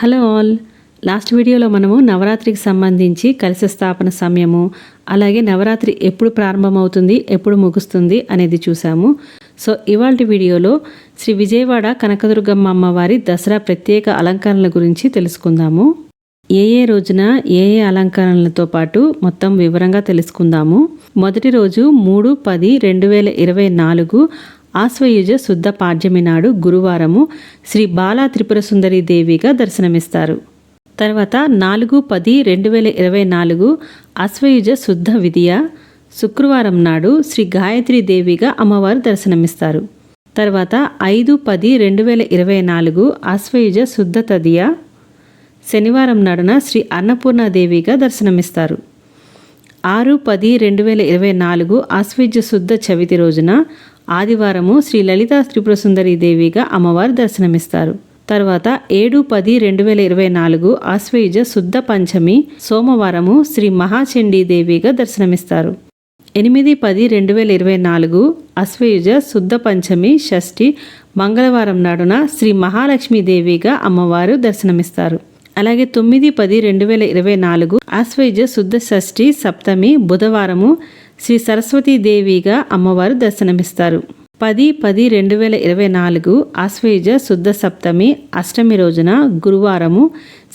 Hello all. Last వీడియోలో మనము నవరాత్రికి సంబంధించి కలశ స్థాపన సమయము, అలాగే నవరాత్రి ఎప్పుడు ప్రారంభమవుతుంది, ఎప్పుడు ముగుస్తుంది అనేది చూసాము. సో ఇవాల్టి వీడియోలో శ్రీ విజయవాడ కనకదుర్గమ్మ అమ్మవారి దసరా ప్రత్యేక అలంకరణల గురించి తెలుసుకుందాము. ఏ రోజున ఏ అలంకరణలతో పాటు మొత్తం వివరంగా తెలుసుకుందాము. మొదటి రోజు 3/10/2024 ఆశ్వయుజ శుద్ధ పాడ్యమి నాడు గురువారము శ్రీ బాలా త్రిపుర సుందరి దేవిగా దర్శనమిస్తారు. తర్వాత 4/10/2024 ఆశ్వయుజ శుద్ధ విధియ శుక్రవారం నాడు శ్రీ గాయత్రి దేవిగా అమ్మవారు దర్శనమిస్తారు. తర్వాత 5/10/2024 ఆశ్వయుజ శుద్ధ తదియ శనివారం నాడున శ్రీ అన్నపూర్ణాదేవిగా దర్శనమిస్తారు. 6/10/2024 ఆశ్వయుజ శుద్ధ చవితి రోజున ఆదివారము శ్రీ లలితా త్రిపుర సుందరి దేవిగా అమ్మవారు దర్శనమిస్తారు. తర్వాత 7/10/2024 ఆశ్వయుజ శుద్ధ పంచమి సోమవారము శ్రీ మహాచండీ దేవిగా దర్శనమిస్తారు. 8/10/2024 ఆశ్వయుజ శుద్ధ పంచమి షష్ఠి మంగళవారం నాడున శ్రీ మహాలక్ష్మీ దేవిగా అమ్మవారు దర్శనమిస్తారు. అలాగే 9/10/2024 ఆశ్వయుజ శుద్ధ షష్ఠి సప్తమి బుధవారము శ్రీ సరస్వతీ దేవిగా అమ్మవారు దర్శనమిస్తారు. 10/10/2024 ఆశ్వయుజ శుద్ధ సప్తమి అష్టమి రోజున గురువారము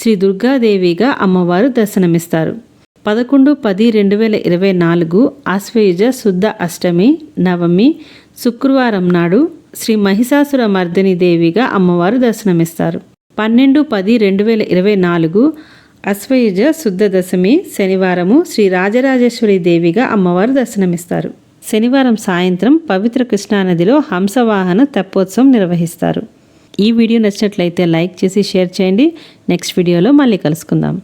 శ్రీ దుర్గాదేవిగా అమ్మవారు దర్శనమిస్తారు. 11/10/2024 ఆశ్వయుజ శుద్ధ అష్టమి నవమి శుక్రవారం నాడు శ్రీ మహిషాసుర మర్దిని దేవిగా అమ్మవారు దర్శనమిస్తారు. 12/10/2024 ఆశ్వయుజ శుద్ధ దశమి శనివారము శ్రీ రాజరాజేశ్వరి దేవిగా అమ్మవారు దర్శనమిస్తారు. శనివారం సాయంత్రం పవిత్ర కృష్ణానదిలో హంసవాహన తెప్పోత్సవం నిర్వహిస్తారు. ఈ వీడియో నచ్చినట్లయితే లైక్ చేసి షేర్ చేయండి. నెక్స్ట్ వీడియోలో మళ్ళీ కలుసుకుందాం.